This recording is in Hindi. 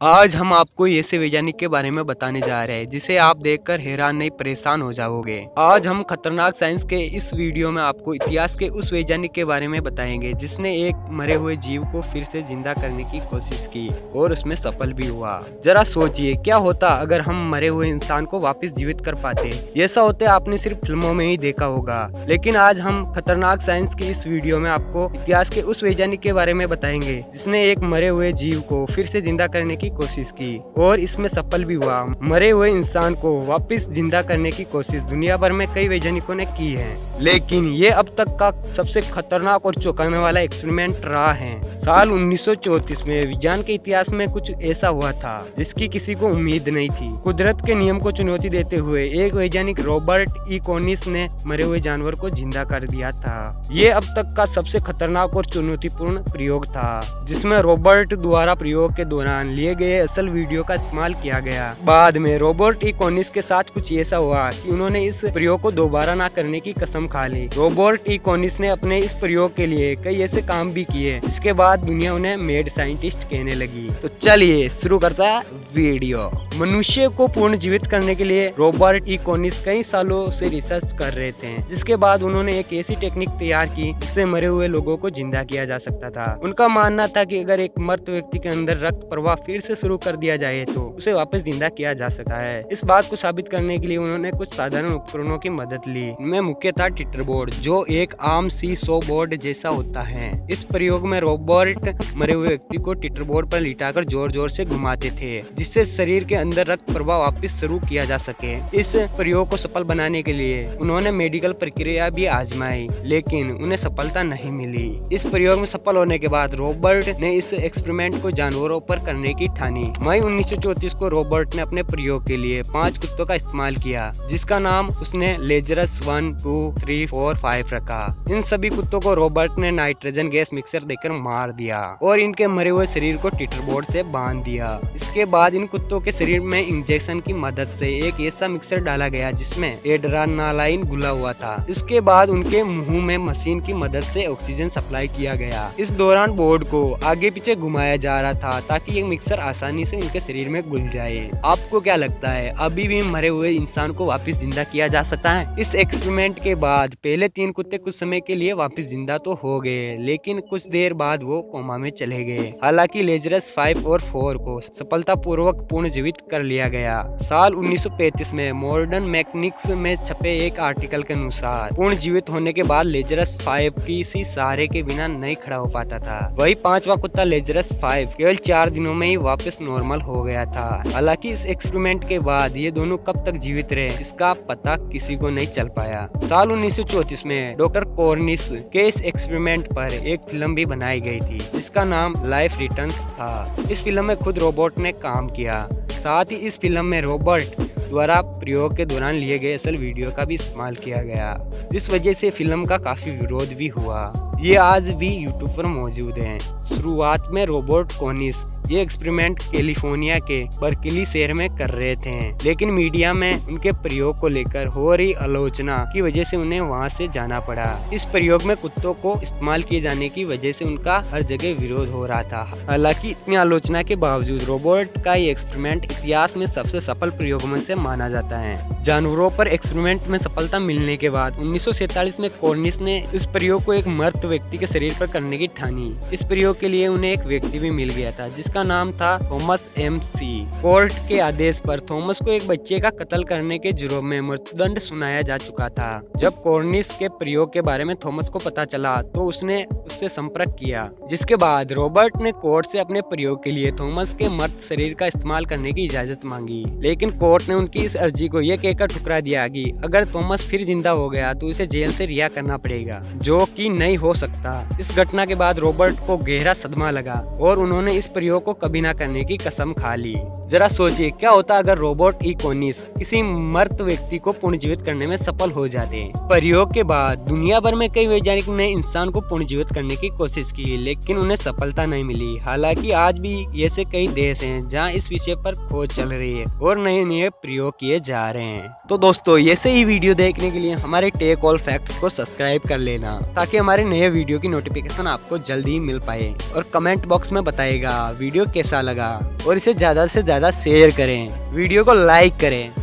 आज हम आपको ऐसे वैज्ञानिक के बारे में बताने जा रहे हैं जिसे आप देखकर हैरान नहीं परेशान हो जाओगे। आज हम खतरनाक साइंस के इस वीडियो में आपको इतिहास के उस वैज्ञानिक के बारे में बताएंगे जिसने एक मरे हुए जीव को फिर से जिंदा करने की कोशिश की और उसमें सफल भी हुआ। जरा सोचिए क्या होता अगर हम मरे हुए इंसान को वापस जीवित कर पाते। ऐसा होते आपने सिर्फ फिल्मों में ही देखा होगा, लेकिन आज हम खतरनाक साइंस की इस वीडियो में आपको इतिहास के उस वैज्ञानिक के बारे में बताएंगे जिसने एक मरे हुए जीव को फिर से जिंदा करने की कोशिश की और इसमें सफल भी हुआ। मरे हुए इंसान को वापस जिंदा करने की कोशिश दुनिया भर में कई वैज्ञानिकों ने की है, लेकिन ये अब तक का सबसे खतरनाक और चौंकाने वाला एक्सपेरिमेंट रहा है। साल 1934 में विज्ञान के इतिहास में कुछ ऐसा हुआ था जिसकी किसी को उम्मीद नहीं थी। कुदरत के नियम को चुनौती देते हुए एक वैज्ञानिक रॉबर्ट ई कॉनिस ने मरे हुए जानवर को जिंदा कर दिया था। ये अब तक का सबसे खतरनाक और चुनौतीपूर्ण प्रयोग था जिसमें रॉबर्ट द्वारा प्रयोग के दौरान लिए गए असल वीडियो का इस्तेमाल किया गया। बाद में रॉबर्ट ई कॉनिस के साथ कुछ ऐसा हुआ कि उन्होंने इस प्रयोग को दोबारा ना करने की कसम खा ली। रॉबर्ट ई कॉनिस ने अपने इस प्रयोग के लिए कई ऐसे काम भी किए जिसके बाद दुनिया उन्हें मेड साइंटिस्ट कहने लगी। तो चलिए शुरू करता है वीडियो। मनुष्य को पूर्ण जीवित करने के लिए रॉबर्ट ई कॉनिस कई सालों से रिसर्च कर रहे थे, जिसके बाद उन्होंने एक ऐसी टेक्निक तैयार की जिससे मरे हुए लोगों को जिंदा किया जा सकता था। उनका मानना था कि अगर एक मृत व्यक्ति के अंदर रक्त प्रवाह फिर से शुरू कर दिया जाए तो उसे वापस जिंदा किया जा सकता है। इस बात को साबित करने के लिए उन्होंने कुछ साधारण उपकरणों की मदद ली। इनमें मुख्य था टिटर बोर्ड, जो एक आम सी सॉ बोर्ड जैसा होता है। इस प्रयोग में रॉबर्ट मरे हुए व्यक्ति को टिटर बोर्ड पर लिटाकर जोर जोर से घुमाते थे जिससे शरीर के अंदर रक्त प्रवाह वापस शुरू किया जा सके। इस प्रयोग को सफल बनाने के लिए उन्होंने मेडिकल प्रक्रिया भी आजमाई, लेकिन उन्हें सफलता नहीं मिली। इस प्रयोग में सफल होने के बाद रॉबर्ट ने इस एक्सपेरिमेंट को जानवरों पर करने की ठानी। मई 1934 को रॉबर्ट ने अपने प्रयोग के लिए 5 कुत्तों का इस्तेमाल किया, जिसका नाम उसने लेजरस 1, 2, 3, 4, 5 रखा। इन सभी कुत्तों को रॉबर्ट ने नाइट्रोजन गैस मिक्सर देकर मार दिया और इनके मरे हुए शरीर को टिटर बोर्ड से बांध दिया। इसके बाद इन कुत्तों के शरीर में इंजेक्शन की मदद से एक ऐसा मिक्सर डाला गया जिसमें एड्रेनालाइन घुला हुआ था। इसके बाद उनके मुंह में मशीन की मदद से ऑक्सीजन सप्लाई किया गया। इस दौरान बोर्ड को आगे पीछे घुमाया जा रहा था ताकि ये मिक्सर आसानी से उनके शरीर में घुल जाए। आपको क्या लगता है अभी भी मरे हुए इंसान को वापस जिंदा किया जा सकता है? इस एक्सपेरिमेंट के बाद पहले 3 कुत्ते कुछ समय के लिए वापस जिंदा तो हो गए, लेकिन कुछ देर बाद वो कोमा में चले गए। हालांकि लेजरस 5 और 4 को सफलतापूर्वक पूर्ण जीवित कर लिया गया। साल 1935 में मॉडर्न मैकेनिक्स में छपे एक आर्टिकल के अनुसार पूर्ण जीवित होने के बाद लेजरस 5 किसी सहारे के बिना नहीं खड़ा हो पाता था। वही 5वां कुत्ता लेजरस 5 केवल 4 दिनों में ही वापस नॉर्मल हो गया था। हालांकि इस एक्सपेरिमेंट के बाद ये दोनों कब तक जीवित रहे इसका पता किसी को नहीं चल पाया। साल 1934 में डॉक्टर कॉर्निस के इस एक्सपेरिमेंट पर एक फिल्म भी बनाई गई थी जिसका नाम लाइफ रिटर्न्स था। इस फिल्म में खुद रॉबर्ट ने काम किया। साथ ही इस फिल्म में रॉबर्ट द्वारा प्रयोग के दौरान लिए गए असल वीडियो का भी इस्तेमाल किया गया, जिस वजह से फिल्म का काफी विरोध भी हुआ। ये आज भी यूट्यूब पर मौजूद है। शुरुआत में रॉबर्ट कॉनिस ये एक्सपेरिमेंट कैलिफोर्निया के बर्कली शहर में कर रहे थे, लेकिन मीडिया में उनके प्रयोग को लेकर हो रही आलोचना की वजह से उन्हें वहां से जाना पड़ा। इस प्रयोग में कुत्तों को इस्तेमाल किए जाने की वजह से उनका हर जगह विरोध हो रहा था। हालांकि इतनी आलोचना के बावजूद रॉबर्ट का ये एक्सपेरिमेंट इतिहास में सबसे सफल प्रयोगों में से माना जाता है। जानवरों पर एक्सपेरिमेंट में सफलता मिलने के बाद 1947 में कॉर्निस ने इस प्रयोग को एक मृत व्यक्ति के शरीर पर करने की ठानी। इस प्रयोग के लिए उन्हें एक व्यक्ति भी मिल गया था जिसका नाम था थॉमस MC। कोर्ट के आदेश पर थॉमस को एक बच्चे का कत्ल करने के जुर्म में मृत्युदंड सुनाया जा चुका था। जब कॉर्निस के प्रयोग के बारे में थॉमस को पता चला तो उसने उससे संपर्क किया, जिसके बाद रॉबर्ट ने कोर्ट से अपने प्रयोग के लिए थॉमस के मृत शरीर का इस्तेमाल करने की इजाजत मांगी, लेकिन कोर्ट ने उनकी इस अर्जी को यह कहकर ठुकरा दिया कि अगर थॉमस फिर जिंदा हो गया तो उसे जेल से रिहा करना पड़ेगा, जो कि नहीं हो सकता। इस घटना के बाद रॉबर्ट को गहरा सदमा लगा और उन्होंने इस प्रयोग को कभी ना करने की कसम खा ली। जरा सोचिए क्या होता अगर रोबोट इकोनिस किसी मृत व्यक्ति को पुनर्जीवित करने में सफल हो जाते। प्रयोग के बाद दुनिया भर में कई वैज्ञानिक ने इंसान को पुनर्जीवित करने की कोशिश की, लेकिन उन्हें सफलता नहीं मिली। हालांकि आज भी ऐसे कई देश हैं जहां इस विषय पर खोज चल रही है और नए नए प्रयोग किए जा रहे हैं। तो दोस्तों, ऐसे ही वीडियो देखने के लिए हमारे टेक ऑल फैक्ट्स को सब्सक्राइब कर लेना, ताकि हमारे नए वीडियो की नोटिफिकेशन आपको जल्दी मिल पाए। और कमेंट बॉक्स में बताइएगा वीडियो कैसा लगा और इसे ज्यादा से ज्यादा शेयर करें, वीडियो को लाइक करें।